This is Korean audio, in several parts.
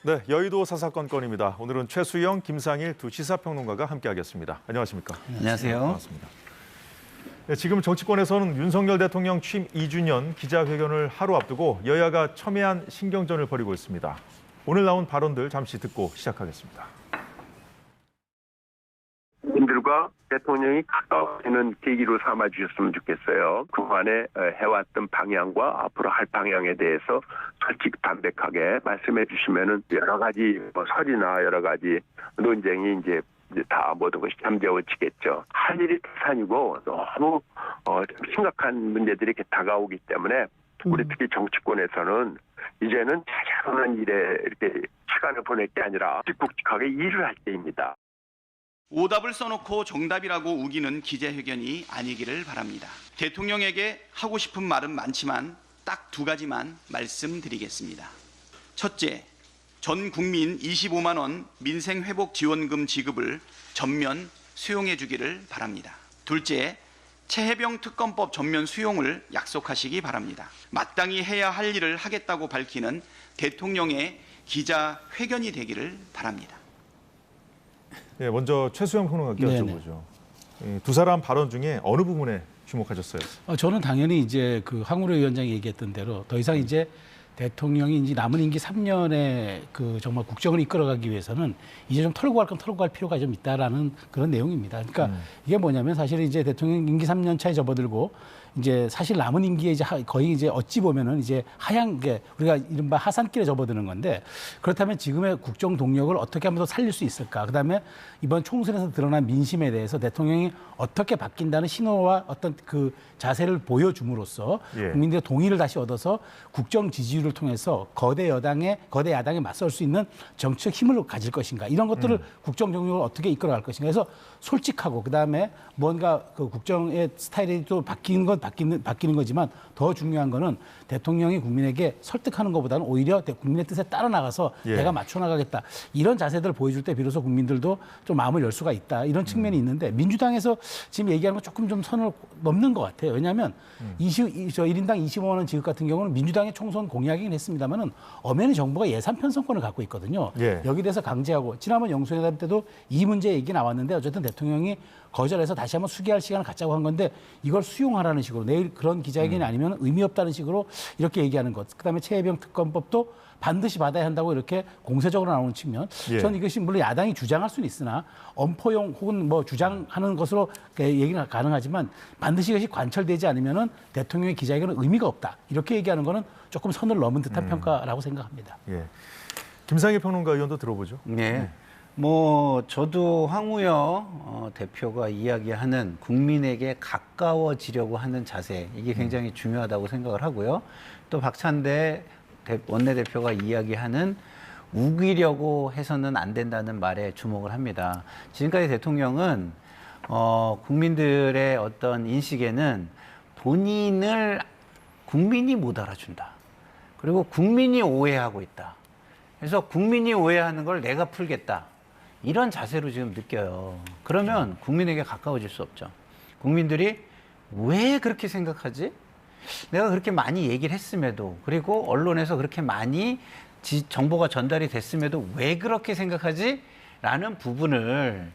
네, 여의도 사사건건입니다. 오늘은 최수영, 김상일 두 시사평론가가 함께하겠습니다. 안녕하십니까? 안녕하세요. 반갑습니다. 네, 지금 정치권에서는 윤석열 대통령 취임 2주년 기자회견을 하루 앞두고 여야가 첨예한 신경전을 벌이고 있습니다. 오늘 나온 발언들 잠시 듣고 시작하겠습니다. 국민들과 대통령이 가까워지는 계기로 삼아주셨으면 좋겠어요. 그동안에 해왔던 방향과 앞으로 할 방향에 대해서 솔직 담백하게 말씀해 주시면은 여러 가지 설이나 여러 가지 논쟁이 이제 다 모든 것이 잠재워지겠죠. 할 일이 태산이고 너무 심각한 문제들이 이렇게 다가오기 때문에 우리 특히 정치권에서는 이제는 자잘하는 일에 이렇게 시간을 보낼 게 아니라 굵직굵직하게 일을 할 때입니다. 오답을 써놓고 정답이라고 우기는 기자회견이 아니기를 바랍니다. 대통령에게 하고 싶은 말은 많지만 딱 두 가지만 말씀드리겠습니다. 첫째, 전 국민 25만 원 민생회복지원금 지급을 전면 수용해 주기를 바랍니다. 둘째, 최혜병 특검법 전면 수용을 약속하시기 바랍니다. 마땅히 해야 할 일을 하겠다고 밝히는 대통령의 기자회견이 되기를 바랍니다. 네, 먼저 최수영 평론가께 여쭤보죠. 두 사람 발언 중에 어느 부분에 주목하셨어요? 저는 당연히 이제 그 황우려 위원장이 얘기했던 대로 더 이상 이제 대통령이 이제 남은 임기 3년에 그 정말 국정을 이끌어가기 위해서는 이제 좀 털고 갈 건 털고 갈 필요가 좀 있다라는 그런 내용입니다. 그러니까 이게 뭐냐면 사실 이제 대통령 임기 3년 차에 접어들고 이제 사실 남은 임기에 이제 거의 이제 어찌 보면은 이제 하향 게 우리가 이른바 하산길에 접어드는 건데 그렇다면 지금의 국정 동력을 어떻게 하면 더 살릴 수 있을까? 그다음에 이번 총선에서 드러난 민심에 대해서 대통령이 어떻게 바뀐다는 신호와 어떤 그 자세를 보여줌으로써 국민들의 동의를 다시 얻어서 국정 지지율을 통해서 거대 야당에 맞설 수 있는 정치적 힘을 가질 것인가? 이런 것들을 국정 동력을 어떻게 이끌어갈 것인가? 그래서 솔직하고 그다음에 뭔가 그 국정의 스타일이 또 바뀌는 거지만 더 중요한 거는 대통령이 국민에게 설득하는 것보다는 오히려 국민의 뜻에 따라 나가서 내가 맞춰 나가겠다 이런 자세들을 보여줄 때 비로소 국민들도 좀 마음을 열 수가 있다 이런 측면이 있는데 민주당에서 지금 얘기하는 건 조금 좀 선을 넘는 것 같아요. 왜냐하면 1인당 25만 원 지급 같은 경우는 민주당의 총선 공약이긴 했습니다만은 엄연히 정부가 예산 편성권을 갖고 있거든요. 여기 대해서 강제하고 지난번 영수회담 때도 이 문제 얘기 나왔는데 어쨌든 대통령이 거절해서 다시 한번 수기할 시간을 갖자고 한 건데 이걸 수용하라는 식으로 내일 그런 기자회견이 아니면 의미 없다는 식으로 이렇게 얘기하는 것. 그다음에 최혜병 특검법도 반드시 받아야 한다고 이렇게 공세적으로 나오는 측면. 저는 이것이 물론 야당이 주장할 수는 있으나 엄포용 혹은 뭐 주장하는 것으로 얘기가 가능하지만 반드시 이것이 관철되지 않으면은 대통령의 기자회견은 의미가 없다. 이렇게 얘기하는 거는 조금 선을 넘은 듯한 평가라고 생각합니다. 김상일 평론가 의원도 들어보죠. 네. 뭐 저도 황우여 대표가 이야기하는 국민에게 가까워지려고 하는 자세 이게 굉장히 중요하다고 생각을 하고요. 또 박찬대 원내대표가 이야기하는 우기려고 해서는 안 된다는 말에 주목을 합니다. 지금까지 대통령은 국민들의 어떤 인식에는 본인을 국민이 못 알아준다. 그리고 국민이 오해하고 있다. 그래서 국민이 오해하는 걸 내가 풀겠다. 이런 자세로 지금 느껴요. 그러면 국민에게 가까워질 수 없죠. 국민들이 왜 그렇게 생각하지? 내가 그렇게 많이 얘기를 했음에도 그리고 언론에서 그렇게 많이 정보가 전달이 됐음에도 왜 그렇게 생각하지? 라는 부분을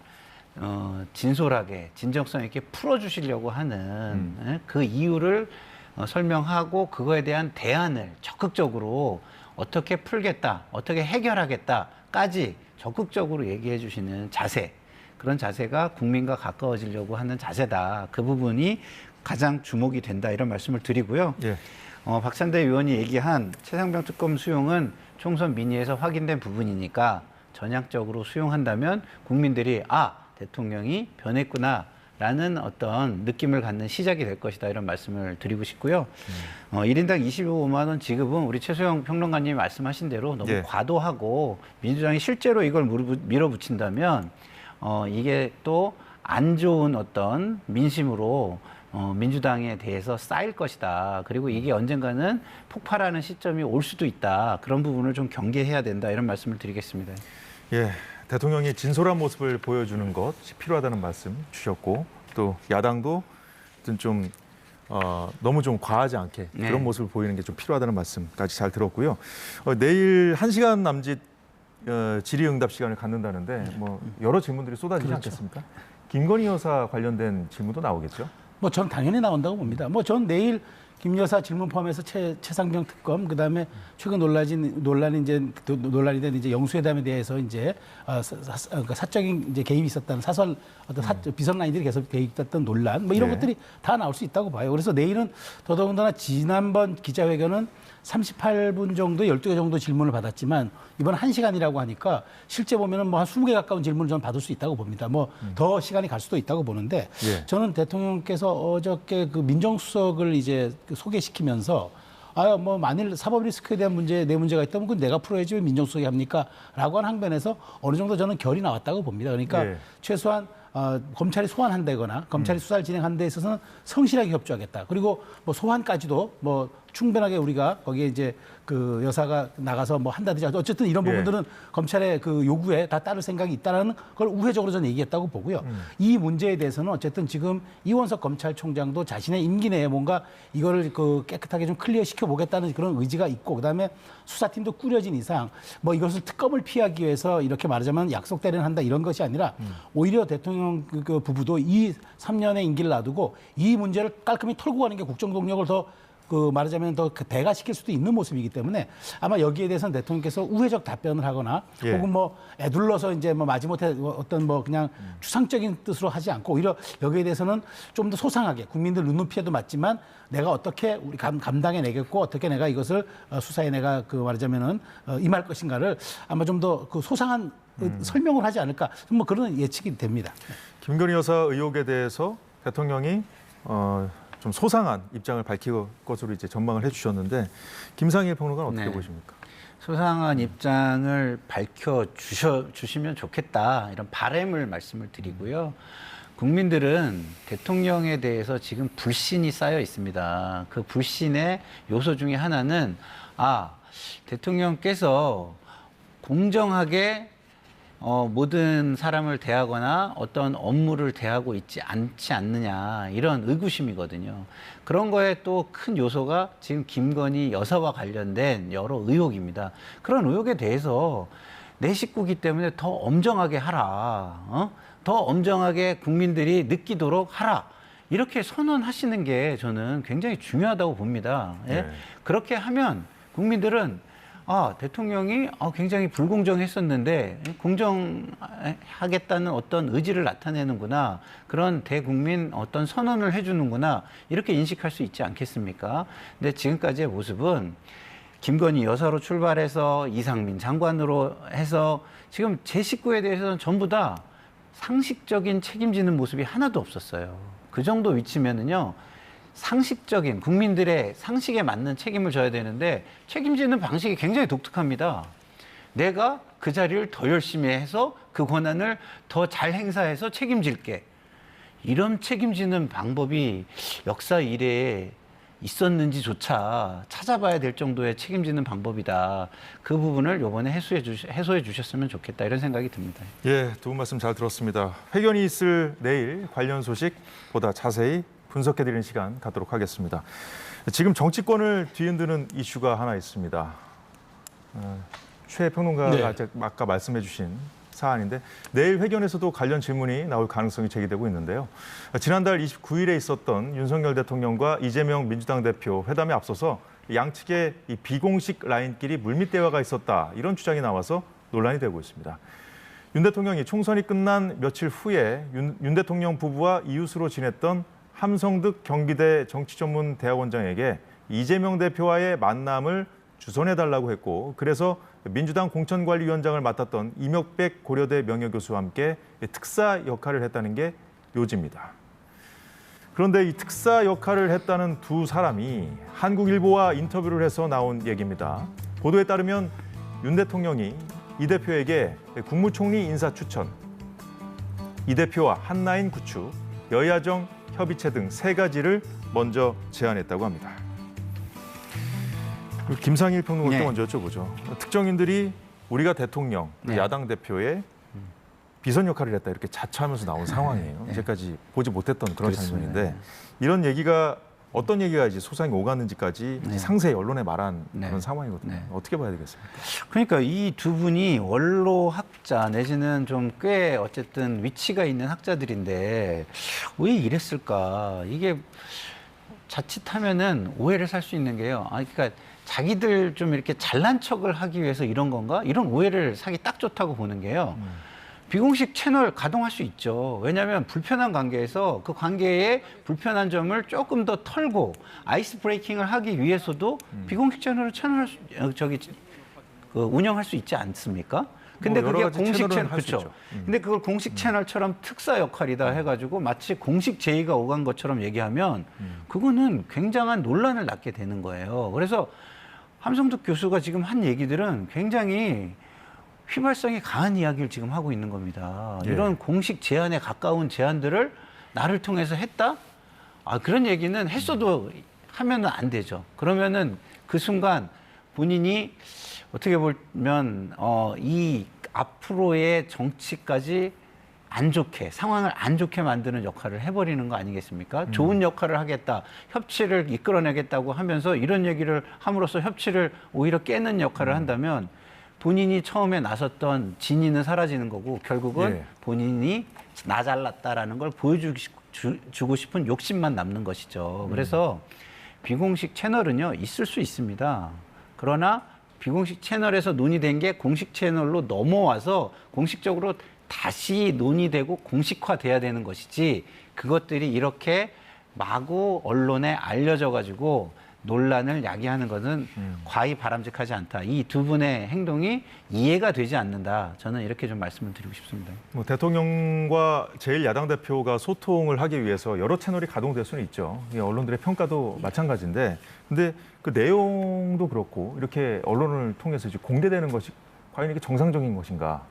진솔하게 진정성 있게 풀어주시려고 하는 그 이유를 설명하고 그거에 대한 대안을 적극적으로 어떻게 풀겠다, 어떻게 해결하겠다까지 적극적으로 얘기해 주시는 자세, 그런 자세가 국민과 가까워지려고 하는 자세다. 그 부분이 가장 주목이 된다 이런 말씀을 드리고요. 박찬대 의원이 얘기한 최상병 특검 수용은 총선 민의에서 확인된 부분이니까 전향적으로 수용한다면 국민들이 대통령이 변했구나 라는 어떤 느낌을 갖는 시작이 될 것이다 이런 말씀을 드리고 싶고요. 1인당 25만 원 지급은 우리 최수영 평론가님이 말씀하신 대로 너무 과도하고 민주당이 실제로 이걸 밀어붙인다면 이게 또 안 좋은 어떤 민심으로 민주당에 대해서 쌓일 것이다. 그리고 이게 언젠가는 폭발하는 시점이 올 수도 있다. 그런 부분을 좀 경계해야 된다 이런 말씀을 드리겠습니다. 대통령이 진솔한 모습을 보여주는 것이 필요하다는 말씀 주셨고 또 야당도 좀 너무 좀 과하지 않게 그런 모습을 보이는 게 좀 필요하다는 말씀까지 잘 들었고요. 내일 1시간 남짓 질의응답 시간을 갖는다는데 뭐 여러 질문들이 쏟아지지 않겠습니까? 김건희 여사 관련된 질문도 나오겠죠? 뭐 전 당연히 나온다고 봅니다. 뭐 전 내일 김 여사 질문 포함해서 최상병 특검 그다음에 최근 논란이 된 이제 영수회담에 대해서 이제 그러니까 사적인 이제 개입이 있었다는 사설 어떤 비선 라인들이 계속 개입됐던 논란 뭐 이런 네. 것들이 다 나올 수 있다고 봐요. 그래서 내일은 더더군다나 지난번 기자회견은 38분 정도 12개 정도 질문을 받았지만 이번 1시간이라고 하니까 실제 보면은 뭐 한 20개 가까운 질문을 전 받을 수 있다고 봅니다. 뭐 더 시간이 갈 수도 있다고 보는데 예. 저는 대통령께서 어저께 그 민정수석을 이제 소개시키면서 뭐 만일 사법 리스크에 대한 내 문제가 있다면 그건 내가 풀어야지 왜 민정수석이 합니까?라고 하는 항변에서 어느 정도 저는 결이 나왔다고 봅니다. 그러니까 예. 최소한 검찰이 소환한다거나 검찰이 수사를 진행하는 데 있어서는 성실하게 협조하겠다. 그리고 뭐 소환까지도 뭐 충분하게 우리가 거기에 이제 그 여사가 나가서 뭐 한다든지 어쨌든 이런 예. 부분들은 검찰의 그 요구에 다 따를 생각이 있다라는 걸 우회적으로 저는 얘기했다고 보고요. 이 문제에 대해서는 어쨌든 지금 이원석 검찰총장도 자신의 임기 내에 뭔가 이거를 그 깨끗하게 좀 클리어 시켜 보겠다는 그런 의지가 있고 그다음에 수사팀도 꾸려진 이상 뭐 이것을 특검을 피하기 위해서 이렇게 말하자면 약속 대련을 한다 이런 것이 아니라 오히려 대통령 그 부부도 이 3년의 임기를 놔두고 이 문제를 깔끔히 털고 가는 게 국정 동력을 더 그 말하자면 더 대가시킬 수도 있는 모습이기 때문에 아마 여기에 대해서는 대통령께서 우회적 답변을 하거나 예. 혹은 뭐 애둘러서 이제 뭐 마지못해 어떤 뭐 그냥 추상적인 뜻으로 하지 않고 오히려 여기에 대해서는 좀 더 소상하게 국민들 눈높이에도 맞지만 내가 어떻게 우리 감당해 내겠고 어떻게 내가 이것을 수사에 내가 그 말하자면은 임할 것인가를 아마 좀 더 그 소상한 설명을 하지 않을까 뭐 그런 예측이 됩니다. 김건희 여사 의혹에 대해서 대통령이 좀 소상한 입장을 밝힐 것으로 이제 전망을 해주셨는데 김상일 평론가는 어떻게 네. 보십니까? 소상한 입장을 주시면 좋겠다 이런 바람을 말씀을 드리고요. 국민들은 대통령에 대해서 지금 불신이 쌓여 있습니다. 그 불신의 요소 중에 하나는 대통령께서 공정하게 모든 사람을 대하거나 어떤 업무를 대하고 있지 않지 않느냐 이런 의구심이거든요. 그런 거에 또 큰 요소가 지금 김건희 여사와 관련된 여러 의혹입니다. 그런 의혹에 대해서 내 식구기 때문에 더 엄정하게 하라. 더 엄정하게 국민들이 느끼도록 하라. 이렇게 선언하시는 게 저는 굉장히 중요하다고 봅니다. 예? 네. 그렇게 하면 국민들은 대통령이 굉장히 불공정했었는데 공정하겠다는 어떤 의지를 나타내는구나. 그런 대국민 어떤 선언을 해주는구나. 이렇게 인식할 수 있지 않겠습니까? 근데 지금까지의 모습은 김건희 여사로 출발해서 이상민 장관으로 해서 지금 제 식구에 대해서는 전부 다 상식적인 책임지는 모습이 하나도 없었어요. 그 정도 위치면은요. 상식적인 국민들의 상식에 맞는 책임을 져야 되는데 책임지는 방식이 굉장히 독특합니다. 내가 그 자리를 더 열심히 해서 그 권한을 더 잘 행사해서 책임질게. 이런 책임지는 방법이 역사 이래에 있었는지조차 찾아봐야 될 정도의 책임지는 방법이다. 그 부분을 이번에 해소해 주셨으면 좋겠다 이런 생각이 듭니다. 예, 두 분 말씀 잘 들었습니다. 회견이 있을 내일 관련 소식 보다 자세히 분석해드리는 시간 갖도록 하겠습니다. 지금 정치권을 뒤흔드는 이슈가 하나 있습니다. 최 평론가가 네. 아까 말씀해주신 사안인데 내일 회견에서도 관련 질문이 나올 가능성이 제기되고 있는데요. 지난달 29일에 있었던 윤석열 대통령과 이재명 민주당 대표 회담에 앞서서 양측의 이 비공식 라인끼리 물밑 대화가 있었다 이런 주장이 나와서 논란이 되고 있습니다. 윤 대통령이 총선이 끝난 며칠 후에 윤 대통령 부부와 이웃으로 지냈던 함성득 경기대 정치전문대학원장에게 이재명 대표와의 만남을 주선해달라고 했고 그래서 민주당 공천관리위원장을 맡았던 이명백 고려대 명예교수와 함께 특사 역할을 했다는 게 요지입니다. 그런데 이 특사 역할을 했다는 두 사람이 한국일보와 인터뷰를 해서 나온 얘기입니다. 보도에 따르면 윤 대통령이 이 대표에게 국무총리 인사 추천, 이 대표와 한라인 구축, 여야정 협의체 등 3가지를 먼저 제안했다고 합니다. 김상일 평론가께 네. 먼저 여쭤보죠. 특정인들이 우리가 대통령, 네. 야당 대표의 비선 역할을 했다 이렇게 자처하면서 나온 상황이에요. 네. 이제까지 보지 못했던 그런 그렇습니다. 장면인데 이런 얘기가 어떤 얘기가 이제 소상히 오갔는지까지 네. 상세히 언론에 말한 네. 그런 상황이거든요. 네. 어떻게 봐야 되겠습니까? 그러니까 이 두 분이 원로학자 내지는 좀 꽤 어쨌든 위치가 있는 학자들인데 왜 이랬을까? 이게 자칫하면은 오해를 살 수 있는 게요. 그러니까 자기들 좀 이렇게 잘난 척을 하기 위해서 이런 건가? 이런 오해를 사기 딱 좋다고 보는 게요. 비공식 채널 가동할 수 있죠. 왜냐하면 불편한 관계에서 그 관계의 불편한 점을 조금 더 털고 아이스 브레이킹을 하기 위해서도 비공식 채널을 운영할 수 있지 않습니까? 근데 뭐 여러 그게 가지 공식 채널은 채널 할수 그렇죠. 있죠. 근데 그걸 공식 채널처럼 특사 역할이다 해가지고 마치 공식 제의가 오간 것처럼 얘기하면 그거는 굉장한 논란을 낳게 되는 거예요. 그래서 함성득 교수가 지금 한 얘기들은 굉장히 휘발성이 강한 이야기를 지금 하고 있는 겁니다. 예. 이런 공식 제안에 가까운 제안들을 나를 통해서 했다? 그런 얘기는 했어도 하면은 안 되죠. 그러면은 그 순간 본인이 어떻게 보면 이 앞으로의 정치까지 안 좋게 상황을 안 좋게 만드는 역할을 해버리는 거 아니겠습니까? 좋은 역할을 하겠다, 협치를 이끌어내겠다고 하면서 이런 얘기를 함으로써 협치를 오히려 깨는 역할을 한다면 본인이 처음에 나섰던 진위는 사라지는 거고 결국은 예. 본인이 나 잘났다라는 걸 보여주고 싶은 욕심만 남는 것이죠. 그래서 비공식 채널은요 있을 수 있습니다. 그러나 비공식 채널에서 논의된 게 공식 채널로 넘어와서 공식적으로 다시 논의되고 공식화돼야 되는 것이지 그것들이 이렇게 마구 언론에 알려져 가지고 논란을 야기하는 것은 과히 바람직하지 않다. 이 두 분의 행동이 이해가 되지 않는다. 저는 이렇게 좀 말씀을 드리고 싶습니다. 뭐 대통령과 제1야당 대표가 소통을 하기 위해서 여러 채널이 가동될 수는 있죠. 이 언론들의 평가도 마찬가지인데, 근데 그 내용도 그렇고 이렇게 언론을 통해서 이제 공개되는 것이 과연 이게 정상적인 것인가?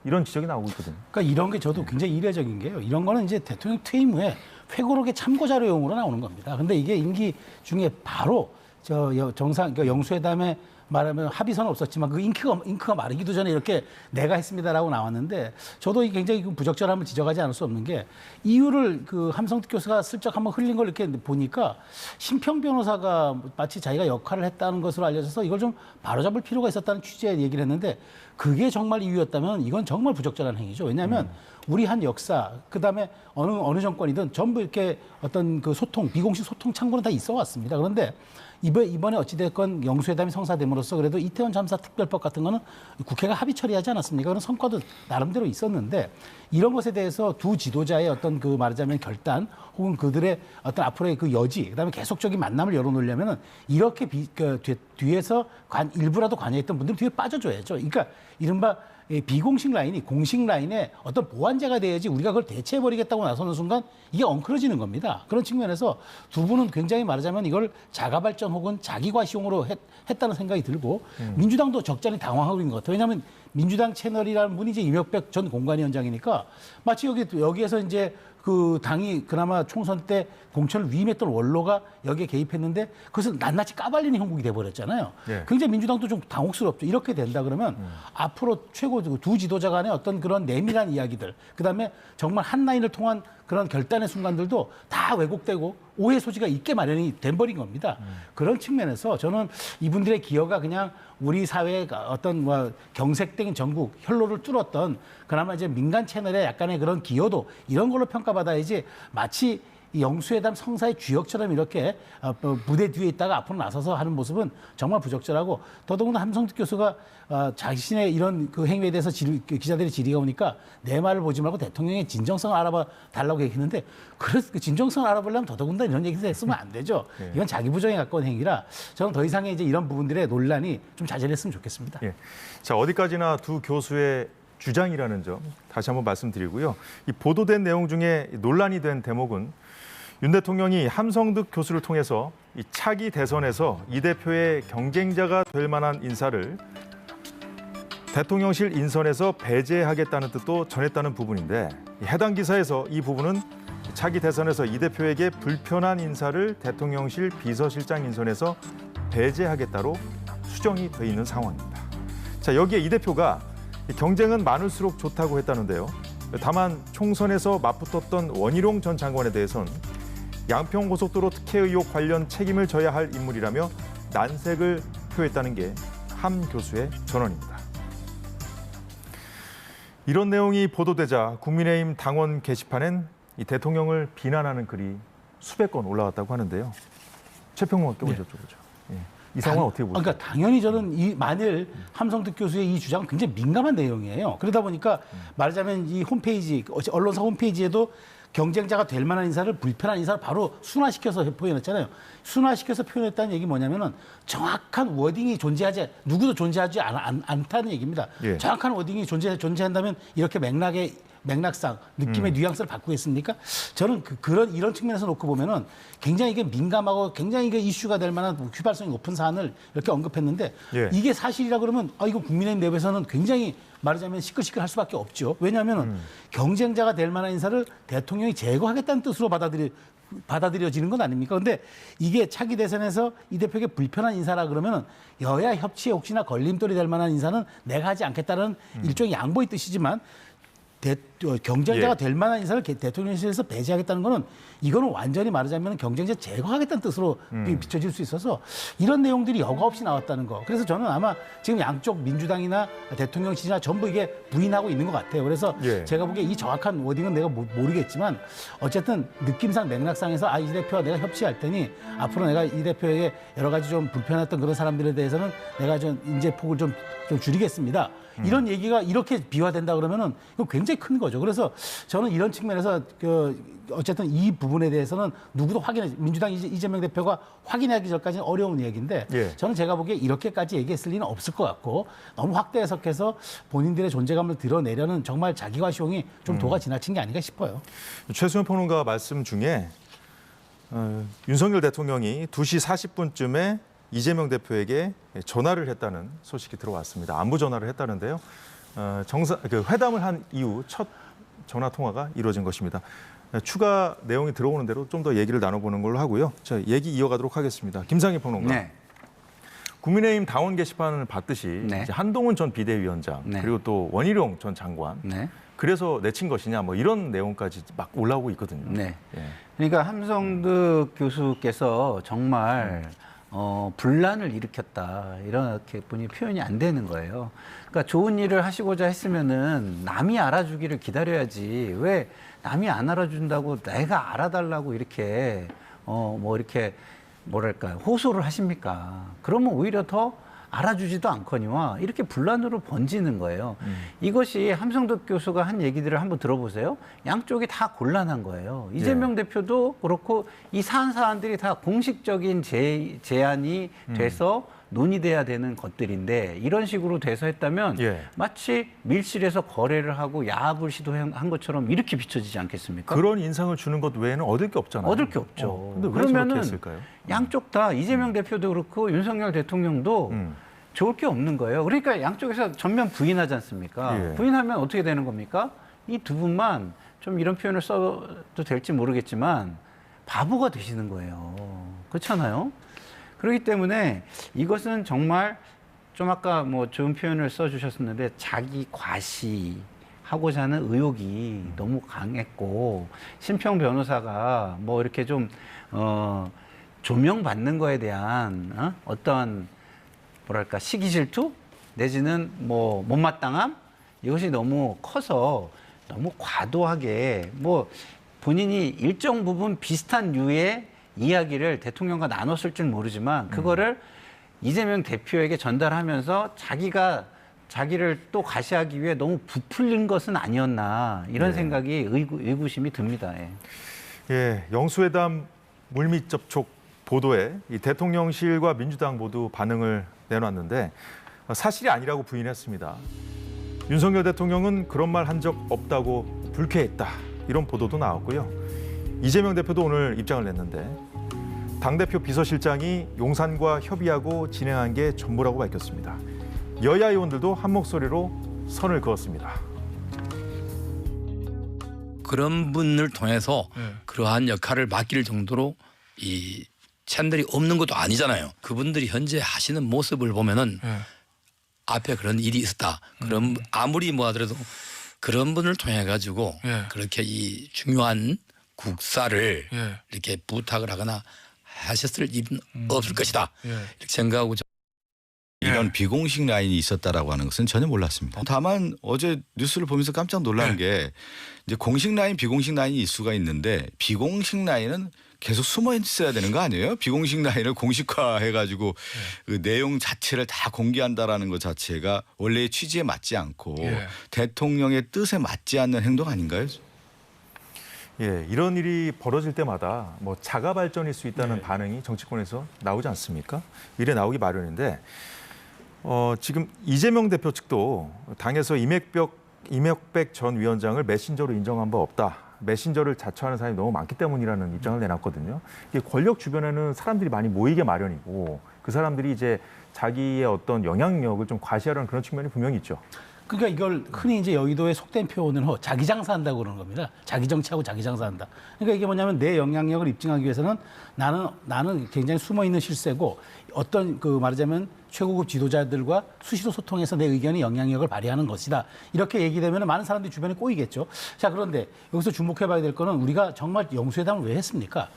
이런 지적이 나오고 있거든요. 그러니까 이런 게 저도 굉장히 이례적인 게요. 이런 거는 이제 대통령 퇴임 후에 회고록의 참고 자료용으로 나오는 겁니다. 근데 이게 임기 중에 바로 그러니까 영수회담에 말하면 합의서는 없었지만 그 잉크가 마르기도 전에 이렇게 내가 했습니다라고 나왔는데 저도 굉장히 부적절함을 지적하지 않을 수 없는 게 이유를 그 함성득 교수가 슬쩍 한번 흘린 걸 이렇게 보니까 심평 변호사가 마치 자기가 역할을 했다는 것으로 알려져서 이걸 좀 바로잡을 필요가 있었다는 취지의 얘기를 했는데 그게 정말 이유였다면 이건 정말 부적절한 행위죠. 왜냐하면 우리 한 역사 그다음에 어느 정권이든 전부 이렇게 어떤 그 비공식 소통 창구는 다 있어 왔습니다. 그런데 이번에 어찌됐건 영수회담이 성사됨으로써 그래도 이태원 참사 특별법 같은 거는 국회가 합의 처리하지 않았습니까? 그런 성과도 나름대로 있었는데 이런 것에 대해서 두 지도자의 어떤 그 말하자면 결단 혹은 그들의 어떤 앞으로의 그 여지 그다음에 계속적인 만남을 열어놓으려면은 이렇게 뒤에서 일부라도 관여했던 분들은 뒤에 빠져줘야죠. 그러니까 이른바 비공식 라인이 공식 라인에 어떤 보완제가 돼야지 우리가 그걸 대체해버리겠다고 나서는 순간 이게 엉클어지는 겁니다. 그런 측면에서 두 분은 굉장히 말하자면 이걸 자가발전 혹은 자기과시용으로 했다는 생각이 들고 민주당도 적잖이 당황하고 있는 것 같아요. 왜냐하면 민주당 채널이라는 분이 이제 이명박 전 공관위원장이니까 마치 여기에서 이제 그 당이 그나마 총선 때 공천을 위임했던 원로가 여기에 개입했는데 그것을 낱낱이 까발리는 형국이 돼버렸잖아요. 예. 굉장히 민주당도 좀 당혹스럽죠. 이렇게 된다 그러면 앞으로 최고 두 지도자 간의 어떤 그런 내밀한 이야기들 그다음에 정말 한 라인을 통한 그런 결단의 순간들도 다 왜곡되고 오해 소지가 있게 마련이 돼버린 겁니다. 그런 측면에서 저는 이분들의 기여가 그냥 우리 사회의 어떤 경색된 전국 혈로를 뚫었던 그나마 이제 민간 채널의 약간의 그런 기여도 이런 걸로 평가받아야지 마치 이 영수회담 성사의 주역처럼 이렇게 무대 뒤에 있다가 앞으로 나서서 하는 모습은 정말 부적절하고 더더군다나 함성득 교수가 자신의 이런 그 행위에 대해서 기자들의 질의가 오니까 내 말을 보지 말고 대통령의 진정성을 알아봐 달라고 얘기했는데 그래서 그 진정성을 알아보려면 더더군다나 이런 얘기를 했으면 안 되죠. 이건 자기 부정에 가까운 행위라 저는 더 이상의 이제 이런 부분들의 논란이 좀 자제됐으면 좋겠습니다. 예. 자, 어디까지나 두 교수의 주장이라는 점 다시 한번 말씀드리고요. 이 보도된 내용 중에 논란이 된 대목은 윤 대통령이 함성득 교수를 통해서 이 차기 대선에서 이 대표의 경쟁자가 될 만한 인사를 대통령실 인선에서 배제하겠다는 뜻도 전했다는 부분인데 해당 기사에서 이 부분은 차기 대선에서 이 대표에게 불편한 인사를 대통령실 비서실장 인선에서 배제하겠다로 수정이 돼 있는 상황입니다. 자, 여기에 이 대표가 경쟁은 많을수록 좋다고 했다는데요. 다만 총선에서 맞붙었던 원희룡 전 장관에 대해서는 양평고속도로 특혜 의혹 관련 책임을 져야 할 인물이라며 난색을 표했다는 게 함 교수의 전언입니다. 이런 내용이 보도되자 국민의힘 당원 게시판엔 이 대통령을 비난하는 글이 수백 건 올라왔다고 하는데요. 최평론가께 먼저 여쭤보죠. 예. 이 상황 어떻게 보세요? 그러니까 당연히 저는 만일 함성득 교수의 이 주장은 굉장히 민감한 내용이에요. 그러다 보니까 말하자면 이 홈페이지, 언론사 홈페이지에도 경쟁자가 될 만한 인사를 불편한 인사를 바로 순화시켜서 표현했잖아요. 순화시켜서 표현했다는 얘기 뭐냐면은 정확한 워딩이 누구도 존재하지 않다는 얘기입니다. 예. 정확한 워딩이 존재한다면 이렇게 맥락상 느낌의 뉘앙스를 바꾸겠습니까? 저는 이런 측면에서 놓고 보면은 굉장히 이게 민감하고 굉장히 이게 이슈가 될 만한 휘발성이 높은 사안을 이렇게 언급했는데 예. 이게 사실이라 그러면 이거 국민의힘 내부에서는 굉장히 말하자면 시끌시끌할 수밖에 없죠. 왜냐하면은 경쟁자가 될 만한 인사를 대통령이 제거하겠다는 뜻으로 받아들여지는 건 아닙니까? 근데 이게 차기 대선에서 이 대표에게 불편한 인사라 그러면은 여야 협치에 혹시나 걸림돌이 될 만한 인사는 내가 하지 않겠다는 일종의 양보의 뜻이지만 경쟁자가 예. 될 만한 인사를 대통령실에서 배제하겠다는 거는 이거는 완전히 말하자면 경쟁자 제거하겠다는 뜻으로 비춰질 수 있어서 이런 내용들이 여과 없이 나왔다는 거. 그래서 저는 아마 지금 양쪽 민주당이나 대통령 지지나 전부 이게 부인하고 있는 것 같아요. 그래서 예. 제가 보기에 이 정확한 워딩은 내가 모르겠지만 어쨌든 느낌상 맥락상에서 이 대표와 내가 협치할 테니 앞으로 내가 이 대표에게 여러 가지 좀 불편했던 그런 사람들에 대해서는 내가 좀 인재 폭을 좀 줄이겠습니다. 이런 얘기가 이렇게 비화된다 그러면은 이거 굉장히 큰 거죠. 그래서 저는 이런 측면에서 어쨌든 이 부분에 대해서는 누구도 민주당 이재명 대표가 확인하기 전까지는 어려운 얘기인데 예. 저는 제가 보기에 이렇게까지 얘기했을 리는 없을 것 같고 너무 확대 해석해서 본인들의 존재감을 드러내려는 정말 자기과시용이 좀 도가 지나친 게 아닌가 싶어요. 최수연 평론가 말씀 중에 윤석열 대통령이 2시 40분쯤에 이재명 대표에게 전화를 했다는 소식이 들어왔습니다. 안부 전화를 했다는데요. 회담을 한 이후 첫 전화 통화가 이루어진 것입니다. 추가 내용이 들어오는 대로 좀 더 얘기를 나눠보는 걸로 하고요. 자, 얘기 이어가도록 하겠습니다. 김상희 평론가. 네. 국민의힘 당원 게시판을 봤듯이 네. 이제 한동훈 전 비대위원장 네. 그리고 또 원희룡 전 장관 네. 그래서 내친 것이냐 뭐 이런 내용까지 막 올라오고 있거든요. 네. 예. 그러니까 함성득 교수께서 정말 분란을 일으켰다 이렇게 보니 표현이 안 되는 거예요. 그러니까 좋은 일을 하시고자 했으면은 남이 알아주기를 기다려야지 왜 남이 안 알아준다고 내가 알아달라고 이렇게 이렇게 뭐랄까요 호소를 하십니까? 그러면 오히려 더 알아주지도 않거니와 이렇게 분란으로 번지는 거예요. 이것이 함성득 교수가 한 얘기들을 한번 들어보세요. 양쪽이 다 곤란한 거예요. 이재명 대표도 그렇고 이 사안들이 다 공식적인 제안이 돼서 논의돼야 되는 것들인데 이런 식으로 돼서 했다면 예. 마치 밀실에서 거래를 하고 야합을 시도한 것처럼 이렇게 비춰지지 않겠습니까? 그런 인상을 주는 것 외에는 얻을 게 없잖아요. 얻을 게 없죠. 근데 왜 저렇게 그러면은 했을까요? 양쪽 다 이재명 대표도 그렇고 윤석열 대통령도 좋을 게 없는 거예요. 그러니까 양쪽에서 전면 부인하지 않습니까? 예. 부인하면 어떻게 되는 겁니까? 이 두 분만 좀 이런 표현을 써도 될지 모르겠지만 바보가 되시는 거예요. 그렇잖아요? 그렇기 때문에 이것은 정말 좀 아까 뭐 좋은 표현을 써주셨었는데 자기 과시하고자 하는 의욕이 너무 강했고 심평 변호사가 뭐 이렇게 좀 조명받는 거에 대한 어떤 뭐랄까 시기 질투 내지는 뭐 못마땅함 이것이 너무 커서 너무 과도하게 뭐 본인이 일정 부분 비슷한 류의 이야기를 대통령과 나눴을 줄 모르지만 그거를 이재명 대표에게 전달하면서 자기를 또 과시하기 위해 너무 부풀린 것은 아니었나 이런 생각이 의구심이 듭니다. 예. 예, 영수회담 물밑 접촉 보도에 이 대통령실과 민주당 모두 반응을 내놨는데 사실이 아니라고 부인했습니다. 윤석열 대통령은 그런 말 한 적 없다고 불쾌했다. 이런 보도도 나왔고요. 이재명 대표도 오늘 입장을 냈는데 당대표 비서실장이 용산과 협의하고 진행한 게 전부라고 밝혔습니다. 여야 의원들도 한 목소리로 선을 그었습니다. 그런 분을 통해서 그러한 역할을 맡길 정도로 이 채널이 없는 것도 아니잖아요. 그분들이 현재 하시는 모습을 보면은 앞에 그런 일이 있었다. 그런 아무리 뭐 하더라도 그런 분을 통해 가지고 그렇게 이 중요한 국사를 예. 이렇게 부탁을 하거나 하셨을 일은 없을 것이다. 예. 이렇게 생각하고 이런 비공식 라인이 있었다라고 하는 것은 전혀 몰랐습니다. 다만 어제 뉴스를 보면서 깜짝 놀란 게 이제 공식 라인, 비공식 라인이 있을 수가 있는데 비공식 라인은 계속 숨어 있어야 되는 거 아니에요? 비공식 라인을 공식화해가지고 그 내용 자체를 다 공개한다라는 것 자체가 원래의 취지에 맞지 않고 대통령의 뜻에 맞지 않는 행동 아닌가요? 예, 이런 일이 벌어질 때마다 뭐 자가 발전일 수 있다는 반응이 정치권에서 나오지 않습니까? 이래 나오기 마련인데 지금 이재명 대표 측도 당에서 이명백 전 위원장을 메신저로 인정한 바 없다. 메신저를 자처하는 사람이 너무 많기 때문이라는 입장을 내놨거든요. 이게 권력 주변에는 사람들이 많이 모이게 마련이고 그 사람들이 이제 자기의 어떤 영향력을 좀 과시하려는 그런 측면이 분명히 있죠. 그러니까 이걸 흔히 이제 여의도의 속된 표현으로 자기 장사한다고 그러는 겁니다. 자기 정치하고 자기 장사한다. 그러니까 이게 뭐냐면 내 영향력을 입증하기 위해서는 나는 굉장히 숨어 있는 실세고 어떤 그 말하자면 최고급 지도자들과 수시로 소통해서 내 의견이 영향력을 발휘하는 것이다. 이렇게 얘기되면 많은 사람들이 주변에 꼬이겠죠. 자, 그런데 여기서 주목해 봐야 될 거는 우리가 정말 영수회담을 왜 했습니까?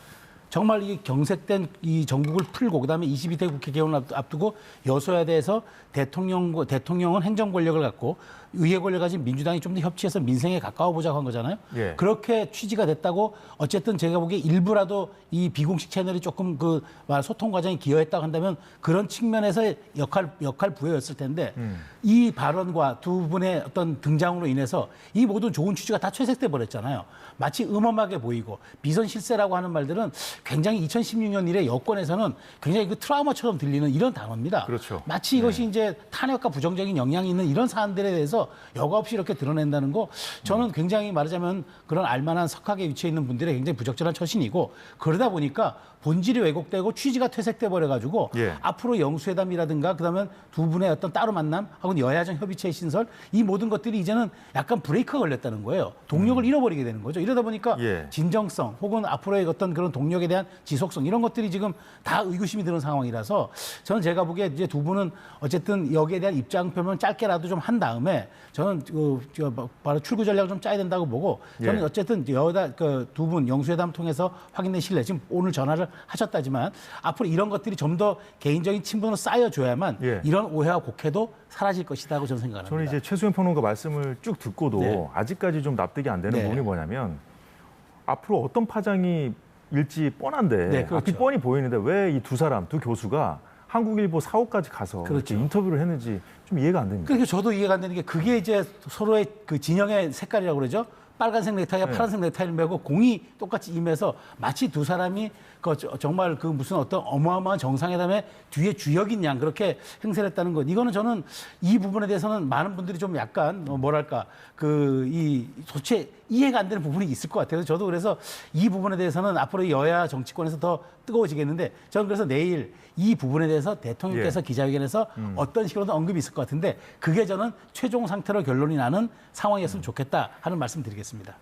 정말 이 경색된 이 정국을 풀고 그다음에 22대 국회 개원을 앞두고 여소야대에서 대통령은 행정 권력을 갖고 의회 권력을 가진 민주당이 좀 더 협치해서 민생에 가까워 보자고 한 거잖아요. 예. 그렇게 취지가 됐다고 어쨌든 제가 보기에 일부라도 이 비공식 채널이 조금 그 소통 과정에 기여했다고 한다면 그런 측면에서의 역할 부여였을 텐데 이 발언과 두 분의 어떤 등장으로 인해서 이 모든 좋은 취지가 다 퇴색돼 버렸잖아요. 마치 음험하게 보이고 비선 실세라고 하는 말들은 굉장히 2016년 이래 여권에서는 굉장히 그 트라우마처럼 들리는 이런 단어입니다. 그렇죠. 마치 이것이 이제 탄핵과 부정적인 영향이 있는 이런 사안들에 대해서 여과 없이 이렇게 드러낸다는 거 저는 굉장히 말하자면 그런 알만한 석학에 위치해 있는 분들의 굉장히 부적절한 처신이고 그러다 보니까 본질이 왜곡되고 취지가 퇴색돼 버려가지고 앞으로 영수회담이라든가 그다음에 두 분의 어떤 따로 만남 하고 여야정 협의체 신설 이 모든 것들이 이제는 약간 브레이크가 걸렸다는 거예요. 동력을 잃어버리게 되는 거죠. 이러다 보니까 진정성 혹은 앞으로의 어떤 그런 동력에 대한 지속성 이런 것들이 지금 다 의구심이 드는 상황이라서 저는 제가 보기에 이제 두 분은 어쨌든 여기에 대한 입장 표명을 짧게라도 좀 한 다음에 저는 바로 출구 전략을 좀 짜야 된다고 보고 저는 어쨌든 두 분 영수회담 통해서 확인된 신뢰 지금 오늘 전화를 하셨다지만 앞으로 이런 것들이 좀 더 개인적인 친분으로 쌓여줘야만 이런 오해와 곡해도 사라질 것이라고 저는 생각합니다. 저는 이제 최수영 평론가 말씀을 쭉 듣고도 아직까지 좀 납득이 안 되는 부분이 뭐냐면 앞으로 어떤 파장이 일지 뻔한데 앞이 뻔히 보이는데 왜 이 두 사람, 두 교수가 한국일보 사옥까지 가서 이렇게 인터뷰를 했는지 좀 이해가 안 됩니다. 그러니까 저도 이해가 안 되는 게 그게 이제 서로의 그 진영의 색깔이라고 그러죠. 빨간색 넥타이와 파란색 넥타이를 메고 공이 똑같이 임해서 마치 두 사람이 정말 그 무슨 어떤 어마어마한 정상회담의 뒤에 주역인 양 그렇게 행세를 했다는 것. 이거는 저는 이 부분에 대해서는 많은 분들이 좀 약간 뭐랄까 도대체 이해가 안 되는 부분이 있을 것 같아요. 저도 그래서 이 부분에 대해서는 앞으로 여야 정치권에서 더 뜨거워지겠는데 저는 그래서 내일 이 부분에 대해서 대통령께서 기자회견에서 어떤 식으로든 언급이 있을 것 같은데 그게 저는 최종 상태로 결론이 나는 상황이었으면 좋겠다 하는 말씀 드리겠습니다.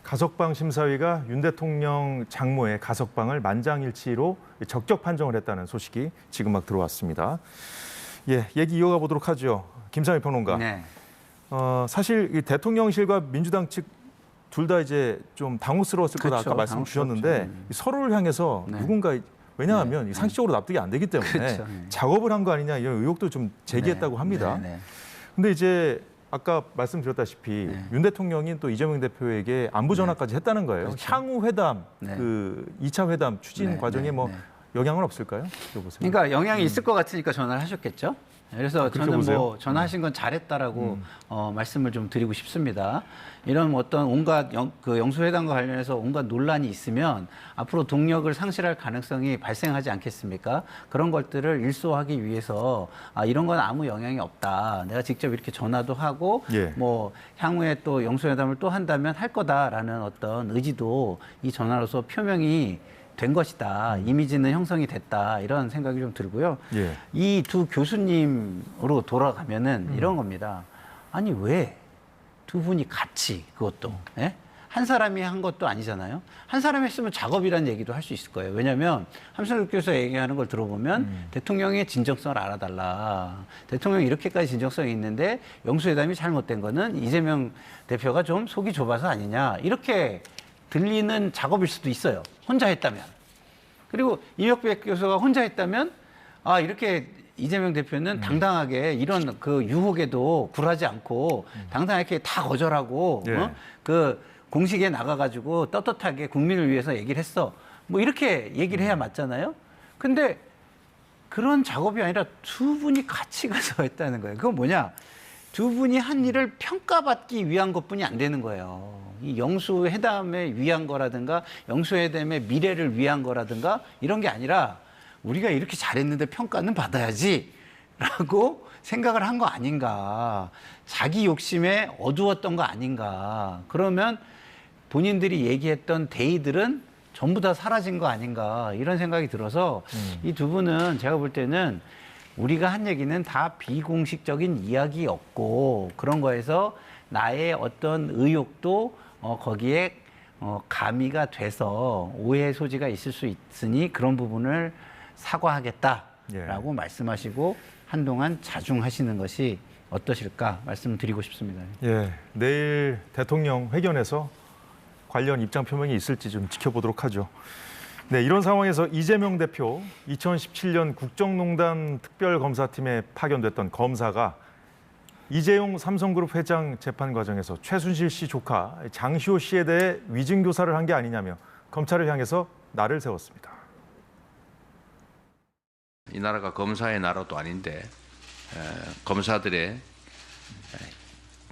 가석방 심사위가 윤 대통령 장모의 가석방을 만장일치로 적격 판정을 했다는 소식이 지금 막 들어왔습니다. 얘기 이어가 보도록 하죠. 김상일 평론가. 사실 이 대통령실과 민주당 측 둘 다 이제 좀 당혹스러웠을 거다 아까 말씀 주셨는데 서로를 향해서 누군가 왜냐하면 상식적으로 납득이 안 되기 때문에 작업을 한 거 아니냐 이런 의혹도 좀 제기했다고 합니다. 근데 이제 아까 말씀드렸다시피 윤 대통령이 또 이재명 대표에게 안부 전화까지 했다는 거예요. 향후 회담, 그 2차 회담 추진 과정에 뭐 영향은 없을까요? 그러니까 영향이 있을 것 같으니까 전화를 하셨겠죠. 그래서 저는 보세요? 뭐 전화하신 건 잘했다라고 말씀을 좀 드리고 싶습니다. 이런 어떤 온갖 영수회담과 관련해서 온갖 논란이 있으면 앞으로 동력을 상실할 가능성이 발생하지 않겠습니까? 그런 것들을 일소하기 위해서 이런 건 아무 영향이 없다. 내가 직접 이렇게 전화도 하고 뭐 향후에 또 영수회담을 또 한다면 할 거다라는 어떤 의지도 이 전화로서 표명이 된 것이다. 이미지는 형성이 됐다. 이런 생각이 좀 들고요. 이 두 교수님으로 돌아가면은 이런 겁니다. 아니 왜 두 분이 같이 그것도 한 사람이 한 것도 아니잖아요. 한 사람이 했으면 작업이라는 얘기도 할 수 있을 거예요. 왜냐하면 함성득 교수가 얘기하는 걸 들어보면 대통령의 진정성을 알아달라. 대통령이 이렇게까지 진정성이 있는데 영수회담이 잘못된 거는 이재명 대표가 좀 속이 좁아서 아니냐. 이렇게 들리는 작업일 수도 있어요. 혼자 했다면. 그리고 이명박 교수가 혼자 했다면 아 이렇게 이재명 대표는 당당하게 이런 그 유혹에도 굴하지 않고 당당하게 다 거절하고 예. 그 공식에 나가가지고 떳떳하게 국민을 위해서 얘기를 했어. 뭐 이렇게 얘기를 해야 맞잖아요. 근데 그런 작업이 아니라 두 분이 같이 가서 했다는 거예요. 그건 뭐냐? 두 분이 한 일을 평가받기 위한 것뿐이 안 되는 거예요. 이 영수회담에 위한 거라든가 영수회담의 미래를 위한 거라든가 이런 게 아니라 우리가 이렇게 잘했는데 평가는 받아야지 라고 생각을 한 거 아닌가. 자기 욕심에 어두웠던 거 아닌가. 그러면 본인들이 얘기했던 대의들은 전부 다 사라진 거 아닌가. 이런 생각이 들어서 이 두 분은 제가 볼 때는 우리가 한 얘기는 다 비공식적인 이야기였고 그런 거에서 나의 어떤 의욕도 거기에 가미가 돼서 오해의 소지가 있을 수 있으니 그런 부분을 사과하겠다라고 말씀하시고 한동안 자중하시는 것이 어떠실까 말씀드리고 싶습니다. 예, 내일 대통령 회견에서 관련 입장 표명이 있을지 좀 지켜보도록 하죠. 네, 이런 상황에서 이재명 대표 2017년 국정농단 특별검사팀에 파견됐던 검사가 이재용 삼성그룹 회장 재판 과정에서 최순실 씨 조카 장시호 씨에 대해 위증 교사를 한 게 아니냐며 검찰을 향해서 날을 세웠습니다. 이 나라가 검사의 나라도 아닌데 검사들의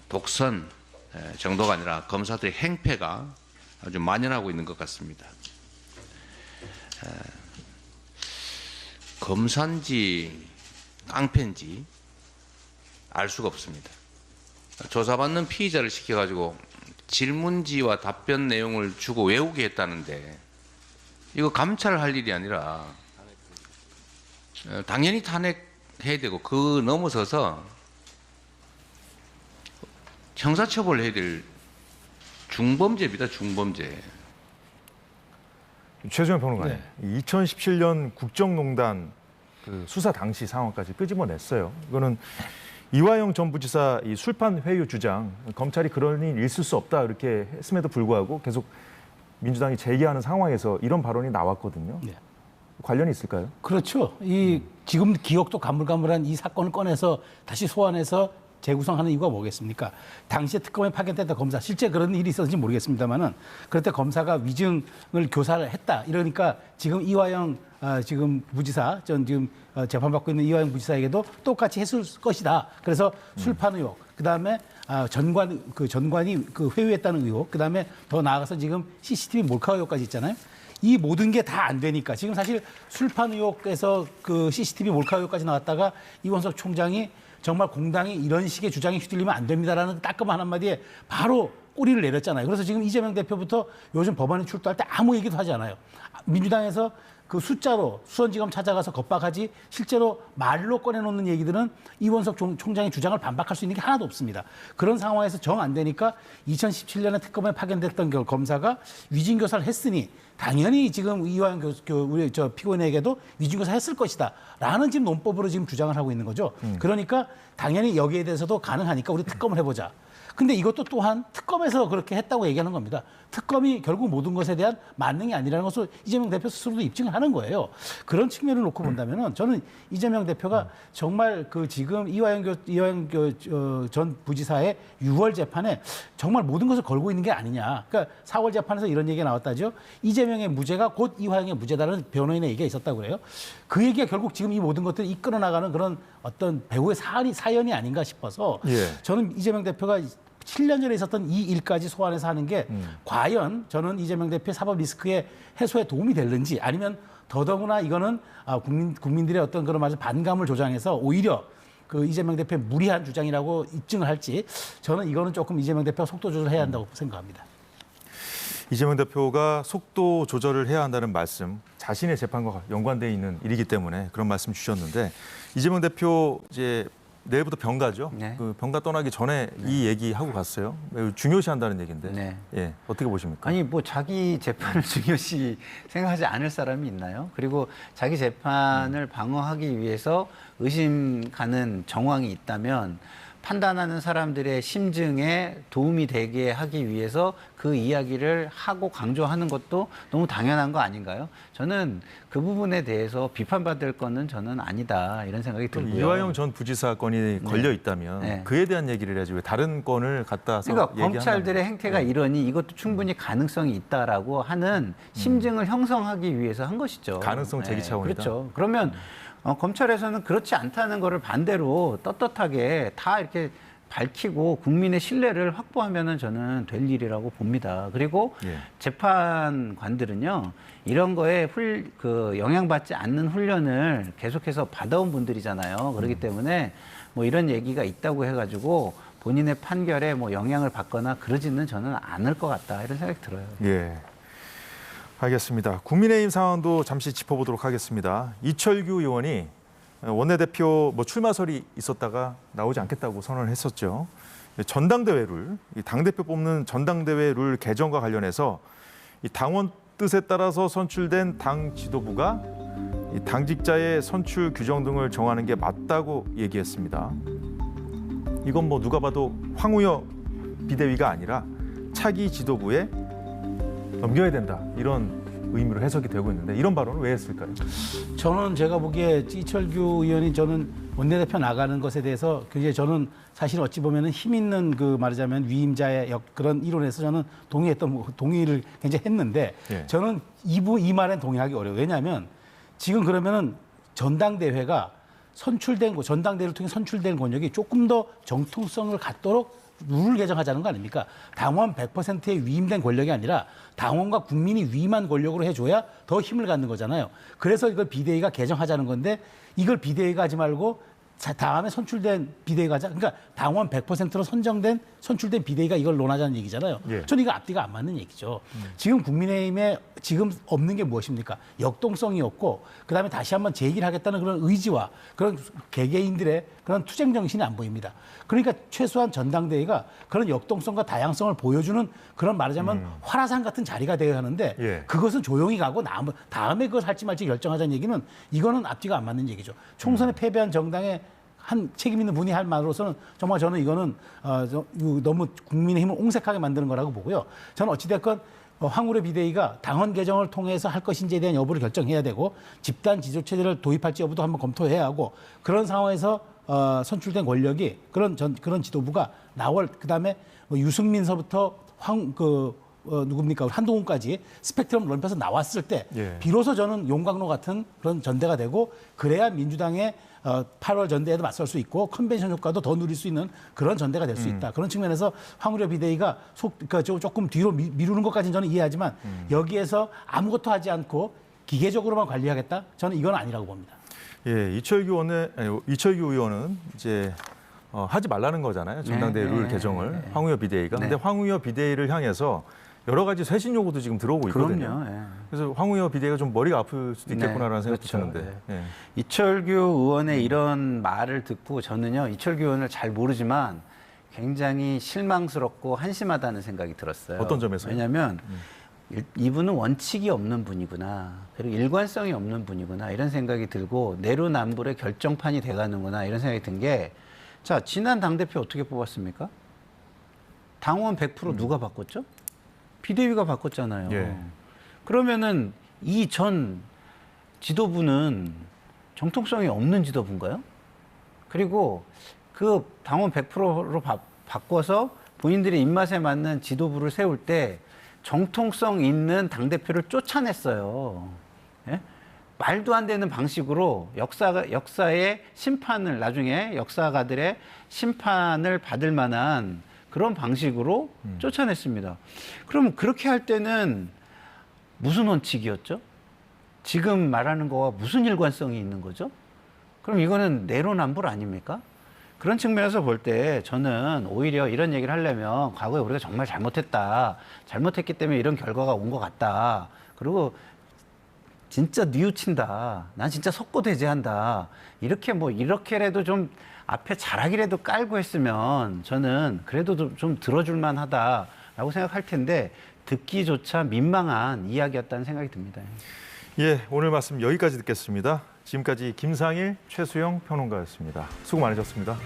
독선 정도가 아니라 검사들의 행패가 아주 만연하고 있는 것 같습니다. 검사인지 깡패인지 알 수가 없습니다. 조사받는 피의자를 시켜가지고 질문지와 답변 내용을 주고 외우게 했다는데 이거 감찰할 일이 아니라 당연히 탄핵해야 되고 그 넘어서서 형사처벌해야 될 중범죄입니다. 중범죄. 최수영 평론가님, 2017년 국정농단 그 수사 당시 상황까지 끄집어냈어요. 이거는 이화영 전 부지사 이 술판 회유 주장, 검찰이 그런 일 있을 수 없다 이렇게 했음에도 불구하고 계속 민주당이 제기하는 상황에서 이런 발언이 나왔거든요. 네. 관련이 있을까요? 그렇죠. 이 지금 기억도 가물가물한 이 사건을 꺼내서 다시 소환해서 재구성하는 이유가 뭐겠습니까? 당시에 특검에 파견됐던 검사, 실제 그런 일이 있었는지 모르겠습니다만은 그럴 때 검사가 위증을 교사를 했다. 이러니까 지금 이화영 지금 부지사, 전 지금 재판받고 있는 이화영 부지사에게도 똑같이 했을 것이다. 그래서 술판 의혹, 그 다음에 전관이 그 회유했다는 의혹, 그 다음에 더 나아가서 지금 CCTV 몰카 의혹까지 있잖아요. 이 모든 게 다 안 되니까 지금 사실 술판 의혹에서 그 CCTV 몰카 의혹까지 나왔다가 이원석 총장이 정말 공당이 이런 식의 주장에 휘둘리면 안 됩니다라는 따끔한 한마디에 바로 꼬리를 내렸잖아요. 그래서 지금 이재명 대표부터 요즘 법원에 출두할 때 아무 얘기도 하지 않아요. 민주당에서 그 숫자로 수원지검 찾아가서 겁박하지 실제로 말로 꺼내놓는 얘기들은 이원석 총장의 주장을 반박할 수 있는 게 하나도 없습니다. 그런 상황에서 정 안 되니까 2017년에 특검에 파견됐던 검사가 위증교사를 했으니 당연히 지금 이화영 우리 저 피고인에게도 위증교사 했을 것이다라는 지금 논법으로 지금 주장을 하고 있는 거죠. 그러니까 당연히 여기에 대해서도 가능하니까 우리 특검을 해보자. 근데 이것도 또한 특검에서 그렇게 했다고 얘기하는 겁니다. 특검이 결국 모든 것에 대한 만능이 아니라는 것을 이재명 대표 스스로도 입증을 하는 거예요. 그런 측면을 놓고 본다면은 저는 이재명 대표가 정말 그 지금 이화영 전 부지사의 6월 재판에 정말 모든 것을 걸고 있는 게 아니냐. 그러니까 4월 재판에서 이런 얘기가 나왔다죠. 이재명의 무죄가 곧 이화영의 무죄다라는 변호인의 얘기가 있었다고 그래요. 그 얘기가 결국 지금 이 모든 것들을 이끌어 나가는 그런 어떤 배우의 사연이 아닌가 싶어서 저는 이재명 대표가 7년 전에 있었던 이 일까지 소환해서 하는 게 과연 저는 이재명 대표의 사법 리스크의 해소에 도움이 될는지 아니면 더더구나 이거는 국민들의 어떤 그런 말을 반감을 조장해서 오히려 그 이재명 대표의 무리한 주장이라고 입증을 할지 저는 이거는 조금 이재명 대표가 속도 조절해야 한다고 생각합니다. 이재명 대표가 속도 조절을 해야 한다는 말씀, 자신의 재판과 연관돼 있는 일이기 때문에 그런 말씀 주셨는데 이재명 대표 이제 내일부터 병가죠. 네. 그 병가 떠나기 전에 이 얘기하고 갔어요. 매우 중요시한다는 얘기인데. 네. 예, 어떻게 보십니까? 아니 뭐 자기 재판을 중요시 생각하지 않을 사람이 있나요? 그리고 자기 재판을 방어하기 위해서 의심 가는 정황이 있다면 판단하는 사람들의 심증에 도움이 되게 하기 위해서 그 이야기를 하고 강조하는 것도 너무 당연한 거 아닌가요? 저는 그 부분에 대해서 비판받을 거는 저는 아니다 이런 생각이 들고요. 이화영 전 부지사 건이 걸려 있다면 네. 그에 대한 얘기를 해야지 왜 다른 건을 갖다서 그러니까 얘기한다는 검찰들의 행태가 이러니 이것도 충분히 가능성이 있다라고 하는 심증을 형성하기 위해서 한 것이죠. 가능성 제기 차원이다. 그렇죠. 그러면 검찰에서는 그렇지 않다는 거를 반대로 떳떳하게 다 이렇게 밝히고 국민의 신뢰를 확보하면은 저는 될 일이라고 봅니다. 그리고 예. 재판관들은요 이런 거에 영향받지 않는 훈련을 계속해서 받아온 분들이잖아요. 그렇기 때문에 뭐 이런 얘기가 있다고 해가지고 본인의 판결에 뭐 영향을 받거나 그러지는 저는 않을 것 같다 이런 생각이 들어요. 예. 알겠습니다. 국민의힘 상황도 잠시 짚어보도록 하겠습니다. 이철규 의원이 원내대표 출마설이 있었다가 나오지 않겠다고 선언을 했었죠. 전당대회 룰, 당대표 뽑는 전당대회 룰 개정과 관련해서 이 당원 뜻에 따라서 선출된 당 지도부가 이 당직자의 선출 규정 등을 정하는 게 맞다고 얘기했습니다. 이건 누가 봐도 황우여 비대위가 아니라 차기 지도부에 넘겨야 된다 이런 의미로 해석이 되고 있는데 이런 발언을 왜 했을까요? 저는 제가 보기에 이철규 의원이 저는 원내대표 나가는 것에 대해서 굉장히 저는 사실 어찌 보면은 힘 있는 말하자면 위임자의 그런 이론에서 저는 동의를 굉장히 했는데 예. 저는 이 말엔 동의하기 어려워요. 왜냐하면 지금 그러면은 전당대회가 전당대회를 통해 선출된 권력이 조금 더 정통성을 갖도록 룰을 개정하자는 거 아닙니까? 당원 100%의 위임된 권력이 아니라 당원과 국민이 위임한 권력으로 해줘야 더 힘을 갖는 거잖아요. 그래서 이걸 비대위가 개정하자는 건데 이걸 비대위가 하지 말고 다음에 선출된 비대위가 하자. 그러니까 당원 100%로 선출된 비대위가 이걸 논하자는 얘기잖아요. 예. 저는 이거 앞뒤가 안 맞는 얘기죠. 지금 국민의힘에 지금 없는 게 무엇입니까? 역동성이 없고 그다음에 다시 한번 재기를 하겠다는 그런 의지와 그런 개개인들의 그런 투쟁 정신이 안 보입니다. 그러니까 최소한 전당대회가 그런 역동성과 다양성을 보여주는 그런 말하자면 화라산 같은 자리가 되어야 하는데 예. 그것은 조용히 가고 다음에 그걸 할지 말지 결정하자는 얘기는 이거는 앞뒤가 안 맞는 얘기죠. 총선에 패배한 정당의 한 책임 있는 분이 할 말로서는 정말 저는 이거는 너무 국민의힘을 옹색하게 만드는 거라고 보고요. 저는 어찌됐건 황우려 비대위가 당헌 개정을 통해서 할 것인지에 대한 여부를 결정해야 되고 집단 지도체제를 도입할지 여부도 한번 검토해야 하고 그런 상황에서 선출된 권력이 그런 지도부가 그다음에 유승민서부터 누굽니까 한동훈까지 스펙트럼을 넓혀서 나왔을 때 예. 비로소 저는 용광로 같은 그런 전대가 되고 그래야 민주당의 8월 전대에도 맞설 수 있고 컨벤션 효과도 더 누릴 수 있는 그런 전대가 될 수 있다. 그런 측면에서 황우려 비대위가 조금 뒤로 미루는 것까지는 저는 이해하지만 여기에서 아무것도 하지 않고 기계적으로만 관리하겠다? 저는 이건 아니라고 봅니다. 예, 이철규 의원은 이제 하지 말라는 거잖아요. 전당대회 룰 개정을 황우여 비대위가. 네. 근데 황우여 비대위를 향해서 여러 가지 쇄신 요구도 지금 들어오고 있거든요. 그럼요. 예. 그래서 황우여 비대위가 좀 머리가 아플 수도 있겠구나라는 생각도 그렇죠. 드는데. 예. 이철규 의원의 이런 말을 듣고 저는요 이철규 의원을 잘 모르지만 굉장히 실망스럽고 한심하다는 생각이 들었어요. 어떤 점에서요? 왜냐하면 이분은 원칙이 없는 분이구나. 그리고 일관성이 없는 분이구나. 이런 생각이 들고 내로남불의 결정판이 돼가는구나. 이런 생각이 든 게 자, 지난 당대표 어떻게 뽑았습니까? 당원 100% 누가 바꿨죠? 비대위가 바꿨잖아요. 예. 그러면은 이 전 지도부는 정통성이 없는 지도부인가요? 그리고 그 당원 100%로 바꿔서 본인들의 입맛에 맞는 지도부를 세울 때 정통성 있는 당대표를 쫓아냈어요. 예? 말도 안 되는 방식으로 역사의 심판을 나중에 역사가들의 심판을 받을 만한 그런 방식으로 쫓아냈습니다. 그럼 그렇게 할 때는 무슨 원칙이었죠? 지금 말하는 거와 무슨 일관성이 있는 거죠? 그럼 이거는 내로남불 아닙니까? 그런 측면에서 볼 때 저는 오히려 이런 얘기를 하려면 과거에 우리가 정말 잘못했기 때문에 이런 결과가 온 것 같다. 그리고 진짜 뉘우친다. 난 진짜 석고대죄한다. 이렇게라도 좀 앞에 자락이라도 깔고 했으면 저는 그래도 좀 들어줄 만하다라고 생각할 텐데 듣기조차 민망한 이야기였다는 생각이 듭니다. 예, 오늘 말씀 여기까지 듣겠습니다. 지금까지 김상일, 최수영 평론가였습니다. 수고 많으셨습니다.